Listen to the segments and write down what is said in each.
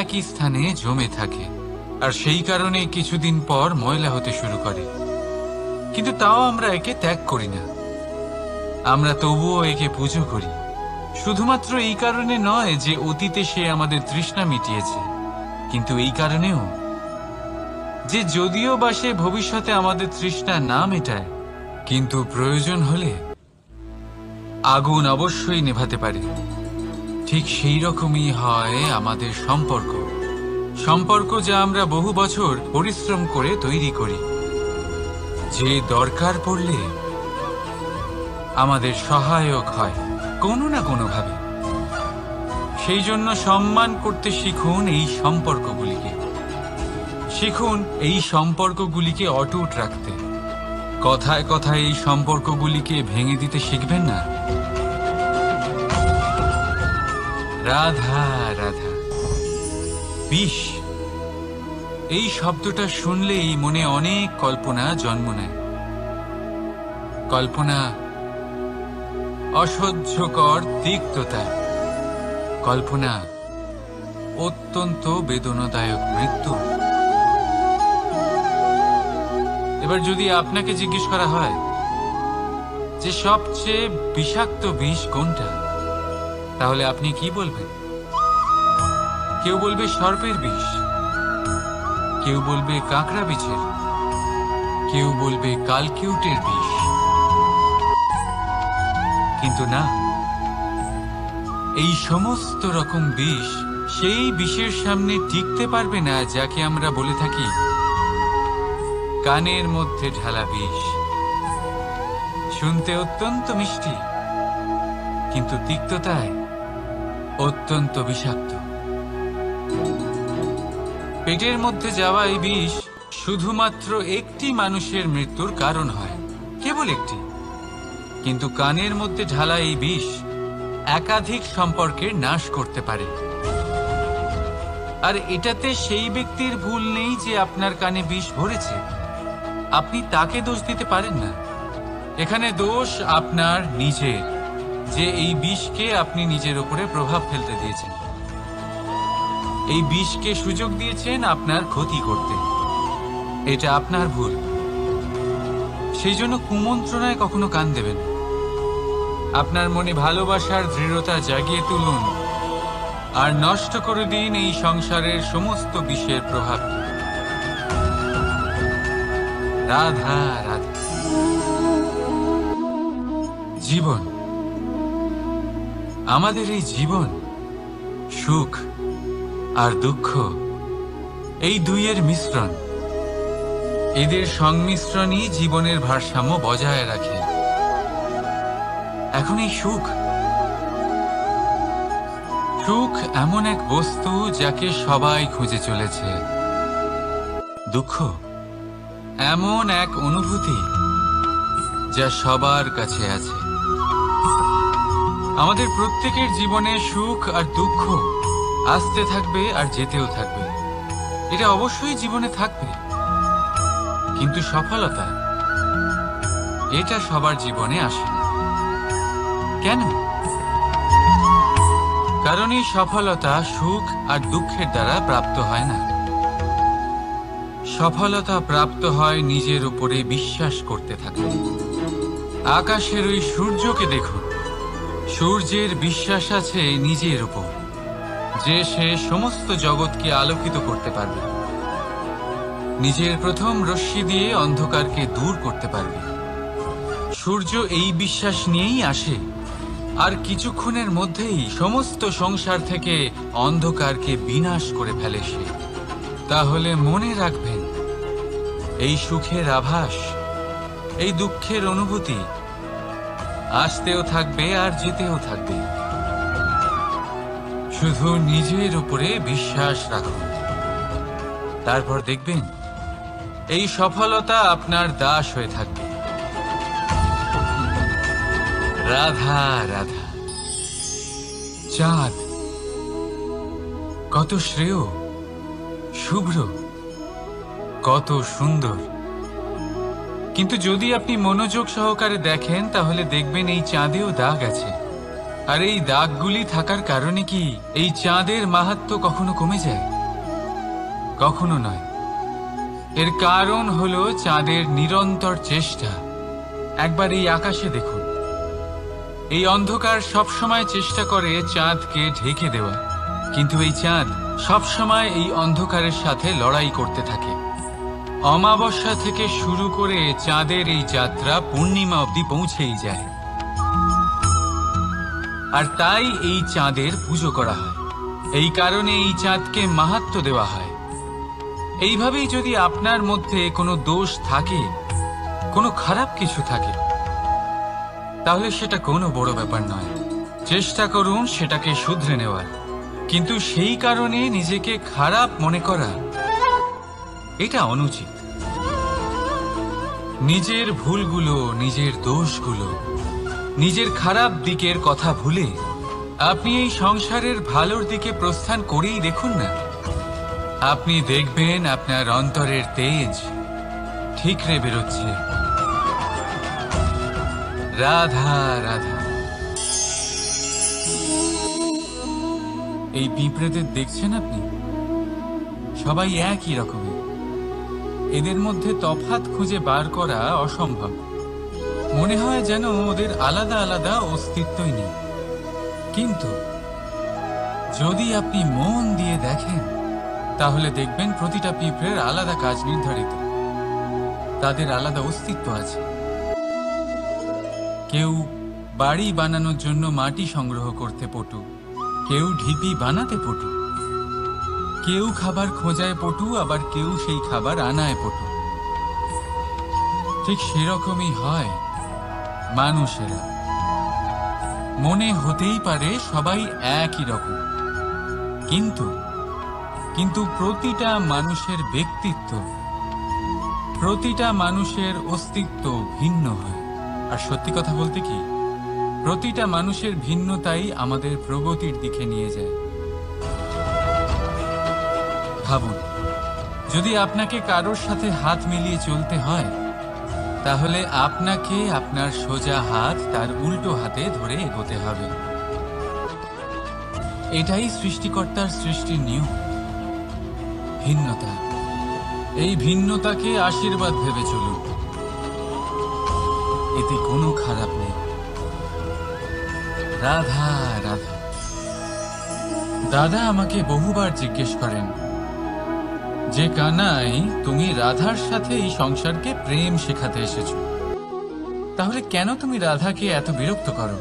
একই স্থানে জমে থাকে, আর সেই কারণে কিছুদিন পর ময়লা হতে শুরু করে। কিন্তু তাও আমরা একে ত্যাগ করি না, আমরা তবুও একে পুজো করি। শুধুমাত্র এই কারণে নয় যে অতীতে সে আমাদের তৃষ্ণা মিটিয়েছে, কিন্তু এই কারণেও যে যদিও বা সে ভবিষ্যতে আমাদের তৃষ্ণা না মেটায়, কিন্তু প্রয়োজন হলে আগুন অবশ্যই নেভাতে পারে। ঠিক সেই রকমই হয় আমাদের সম্পর্ক, সম্পর্ক যা আমরা বহু বছর পরিশ্রম করে তৈরি করি, যে দরকার পড়লে আমাদের সহায়ক হয় কোনো না কোনোভাবে। সেই জন্য সম্মান করতে শিখুন এই সম্পর্কগুলিকে, শিখুন এই সম্পর্কগুলিকে অটুট রাখতে। কথায় কথায় এই সম্পর্কগুলিকে ভেঙে দিতে শিখবেন না। রাধা রাধা। বিষ, এই শব্দটা শুনলেই মনে অনেক কল্পনা জন্ম নেয়। কল্পনা অসহ্যকর তিক্ততা, কল্পনা অত্যন্ত বেদনাদায়ক মৃত্যু। এবার যদি আপনাকে জিজ্ঞেস করা হয় যে সবচেয়ে বিষাক্ত বিষ কোনটা, তাহলে আপনি কি বলবেন? কেউ বলবে সর্পের বিষ, কেউ বলবে কাঁকড়া বিছের, কেউ বলবে কালকিউটের বিষ। কিন্তু না, এই সমস্ত রকম বিষ সেই বিষের সামনে টিকতে পারবে না যাকে আমরা বলে থাকি কানের মধ্যে ঢালা বিষ। শুনতে অত্যন্ত মিষ্টি, কিন্তু তিক্ততায় অত্যন্ত বিষাক্ত। পেটের মধ্যে যাওয়া এই বিষ শুধুমাত্র একটি মানুষের মৃত্যুর কারণ হয়, কেবল একটি। কিন্তু কানের মধ্যে ঢালা এই বিষ একাধিক সম্পর্কের নাশ করতে পারে। আর এটাতে সেই ব্যক্তির ভুল নেই যে আপনার কানে বিষ ভরেছে, আপনি তাকে দোষ দিতে পারেন না। এখানে দোষ আপনার নিজের, যে এই বিষকে আপনি নিজের উপরে প্রভাব ফেলতে দিয়েছেন, এই বিষকে সুযোগ দিয়েছেন আপনার ক্ষতি করতে। এটা আপনার ভুল। সেই জন্য কুমন্ত্রণায় কখনো কান দেবেন। আপনার মনে ভালোবাসার দৃঢ়তা জাগিয়ে তুলুন আর নষ্ট করে দিন এই সংসারের সমস্ত বিষের প্রভাব। রাধা রাধা। জীবন, আমাদের এই জীবন সুখ আর দুঃখ, এই দুইয়ের মিশ্রণ। এদের সংমিশ্রণই জীবনের ভারসাম্য বজায় রাখে। এখন এই সুখ, সুখ এমন এক বস্তু যাকে সবাই খুঁজে চলেছে। দুঃখ এমন এক অনুভূতি যা সবার কাছে আছে। আমাদের প্রত্যেকের জীবনে সুখ আর দুঃখ আসতে থাকবে আর যেতেও থাকবে। এটা অবশ্যই জীবনে থাকবে, কিন্তু সফলতা এটা সবার জীবনে আসে না। কেন? কারণ এই সফলতা সুখ আর দুঃখের দ্বারা প্রাপ্ত হয় না। সফলতা প্রাপ্ত হয় নিজের উপরে বিশ্বাস করতে থাকলে। আকাশের ওই সূর্যকে দেখুন, সূর্যের বিশ্বাস আছে নিজের উপর যে সে সমস্ত জগৎকে আলোকিত করতে পারবে, নিজের প্রথম রশ্মি দিয়ে অন্ধকারকে দূর করতে পারবে। সূর্য এই বিশ্বাস নিয়েই আসে, আর কিছুক্ষণের মধ্যেই সমস্ত সংসার থেকে অন্ধকারকে বিনাশ করে ফেলে সে। তাহলে মনে রাখবেন, এই সুখের আভাস, এই দুঃখের অনুভূতি আসতেও থাকবে আর যেতেও থাকবে। শুধু নিজের উপরে বিশ্বাস রাখুন, তারপর দেখবেন এই সফলতা আপনার দাস হয়ে থাকবে। রাধা রাধা। চাঁদ কত শ্রেয়, শুভ্র, কত সুন্দর। কিন্তু যদি আপনি মনোযোগ সহকারে দেখেন তাহলে দেখবেন এই চাঁদেও দাগ আছে। আর এই দাগগুলি থাকার কারণে কি এই চাঁদের মাহাত্ম্য কখনো কমে যায়? কখনো নয়। এর কারণ হলো চাঁদের নিরন্তর চেষ্টা। একবার এই আকাশে দেখুন, এই অন্ধকার সবসময় চেষ্টা করে চাঁদকে ঢেকে দেওয়া, কিন্তু এই চাঁদ সবসময় এই অন্ধকারের সাথে লড়াই করতে থাকে। অমাবস্যা থেকে শুরু করে চাঁদের এই যাত্রা পূর্ণিমা অবধি পৌঁছেই যায়। আর তাই এই চাঁদের পুজো করা হয়। এই কারণে এই চাঁদকে মাহাত্ম্য দেওয়া হয়। এইভাবেই যদি আপনার মধ্যে কোনো দোষ থাকে, কোনো খারাপ কিছু থাকে, তাহলে সেটা কোনো বড় ব্যাপার নয়। চেষ্টা করুন সেটাকে শুধরে নেওয়ার, কিন্তু সেই কারণে নিজেকে খারাপ মনে করা এটা অনুচিত। নিজের ভুলগুলো, নিজের দোষগুলো, নিজের খারাপ দিকের কথা ভুলে আপনি এই সংসারের ভালোর দিকে প্রস্থান করেই দেখুন না। আপনি দেখবেন আপনার অন্তরের তেজ ঠিকরে বেরোচ্ছে। রাধা রাধা। এই পিঁপড়েদের দেখছেন আপনি? সবাই একই রকমের। এদের মধ্যে তফাৎ খুঁজে বার করা অসম্ভব। মনে হয় যেন ওদের আলাদা আলাদা অস্তিত্বই নেই। কিন্তু যদি আপনি মন দিয়ে দেখেন, তাহলে দেখবেন প্রতিটা পিঁপড়ের আলাদা কাজ নির্ধারিত। তাদের আলাদা অস্তিত্ব আছে। কেউ বাড়ি বানানোর জন্য মাটি সংগ্রহ করতে পটু, কেউ ঢিপি বানাতে পটু, কেউ খাবার খোঁজায় পটু, আবার কেউ সেই খাবার আনায় পটু। ঠিক সেরকমই হয় মানুষেরা। মনে হতেই পারে সবাই একই রকম, কিন্তু প্রতিটা মানুষের ব্যক্তিত্ব, প্রতিটা মানুষের অস্তিত্ব ভিন্ন হয়। আর সত্যি কথা বলতে কি, প্রতিটা মানুষের ভিন্নতাই আমাদের প্রগতির দিকে নিয়ে যায়। ভাবুন, যদি আপনাকে কারোর সাথে হাত মিলিয়ে চলতে হয়, তাহলে আপনাকে আপনার সোজা হাত তার উল্টো হাতে ধরে এগোতে হবে। এটাই সৃষ্টিকর্তার সৃষ্টির নিয়ম। ভিন্নতা, এই ভিন্নতাকে আশীর্বাদ ভেবে চলুন। এতে কোনো খারাপ নেই। রাধা রাধা। দাদা আমাকে বহুবার জিজ্ঞেস করেন যে, কানাই, তুমি রাধার সাথে এই সংসারকে প্রেম শেখাতে এসেছো, তাহলে কেন তুমি রাধাকে এত বিরক্ত করো?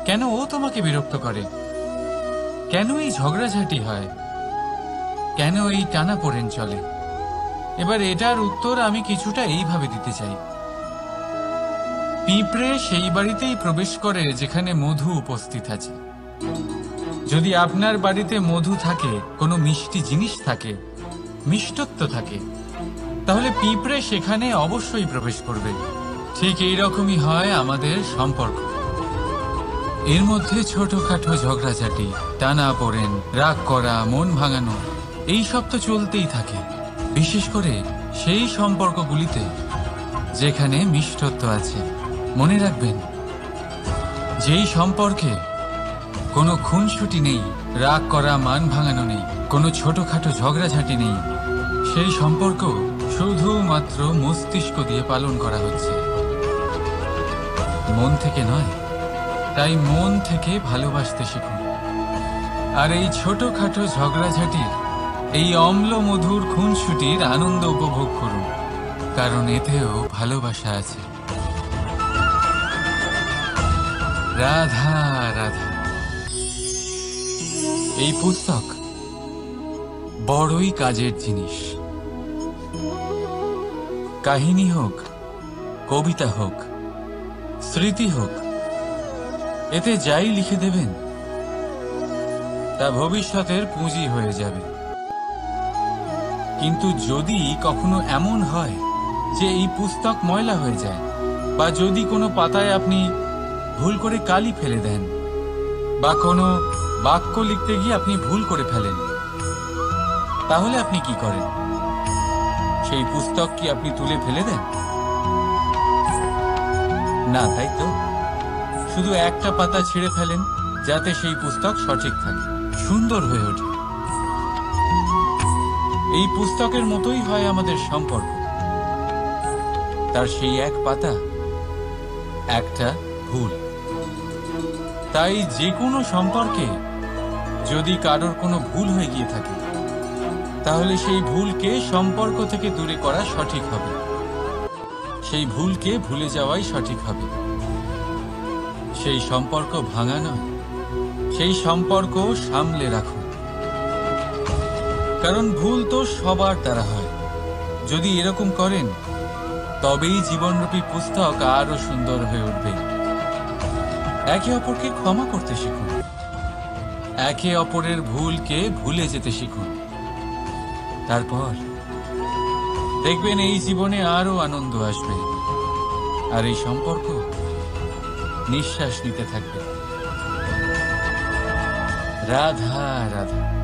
কেন ও তোমাকে বিরক্ত করে? কেন এই ঝগড়াঝাটি হয়? কেন এই টানাপোড়েন চলে? এবার এটার উত্তর আমি কিছুটা এইভাবে দিতে চাই। পিঁপড়ে সেই বাড়িতেই প্রবেশ করে যেখানে মধু উপস্থিত আছে। যদি আপনার বাড়িতে মধু থাকে, কোনো মিষ্টি জিনিস থাকে, মিষ্টত্ব থাকে, তাহলে পিঁপড়ে সেখানে অবশ্যই প্রবেশ করবে। ঠিক এইরকমই হয় আমাদের সম্পর্ক। এর মধ্যে ছোটখাটো ঝগড়াঝাটি, টানাপোড়েন, রাগ করা, মন ভাঙানো, এই সব তো চলতেই থাকে। বিশেষ করে সেই সম্পর্কগুলিতে যেখানে মিষ্টত্ব আছে। মনে রাখবেন, যেই সম্পর্কে কোনো খুনসুটি নেই, রাগ করা, মান ভাঙানো নেই, কোনো ছোটখাটো ঝগড়াঝাটি নেই, সেই সম্পর্ক শুধুমাত্র মস্তিষ্ক দিয়ে পালন করা হচ্ছে, মন থেকে নয়। তাই মন থেকে ভালোবাসতে শিখুন। আর এই ছোটখাটো ঝগড়াঝাটির, এই অম্ল মধুর খুনসুটির আনন্দ উপভোগ করুন, কারণ এতেও ভালোবাসা আছে। রাধা রাধা। এই পুস্তক বড়ই কাজের জিনিস। কাহিনী হোক, কবিতা হোক, স্মৃতি হোক, এতে যাই লিখে দেবেন তা ভবিষ্যতের পুঁজি হয়ে যাবে। কিন্তু যদি কখনো এমন হয় যে এই পুস্তক ময়লা হয়ে যায়, বা যদি কোনো পাতায় আপনি ভুল করে কালি ফেলে দেন, বা কোনো বাক্য লিখতে গিয়ে আপনি ভুল করে ফেলেন, তাহলে আপনি কি করেন? সেই পুস্তক কি আপনি তুলে ফেলে দেন? না, তাই তো। শুধু একটা পাতা ছিঁড়ে ফেলেন, যাতে সেই পুস্তক সঠিক থাকে, সুন্দর হয়ে ওঠে। এই পুস্তকের মতোই হয় আমাদের সম্পর্ক। তার সেই এক পাতা, একটা ভুল। তাই যে কোনো সম্পর্কে যদি কারোর কোনো ভুল হয়ে গিয়ে থাকে, তাহলে সেই ভুলকে সম্পর্ক থেকে দূরে করা সঠিক হবে। সেই ভুলকে ভুলে যাওয়াই সঠিক হবে। সেই সম্পর্ক ভাঙা নয়, সেই সম্পর্ক সামলে রাখুন। কারণ ভুল তো সবার দ্বারা হয়। যদি এরকম করেন, তবেই জীবনরূপী পুস্তক আরো সুন্দর হয়ে উঠবে। একে অপরকে ক্ষমা করতে শিখুন। একে অপরের ভুলকে ভুলে যেতে শিখুন। তারপর দেখবেন এই জীবনে আরো আনন্দ আসবে, আর এই সম্পর্ক নিঃশ্বাস নিতে থাকবে। রাধা রাধা।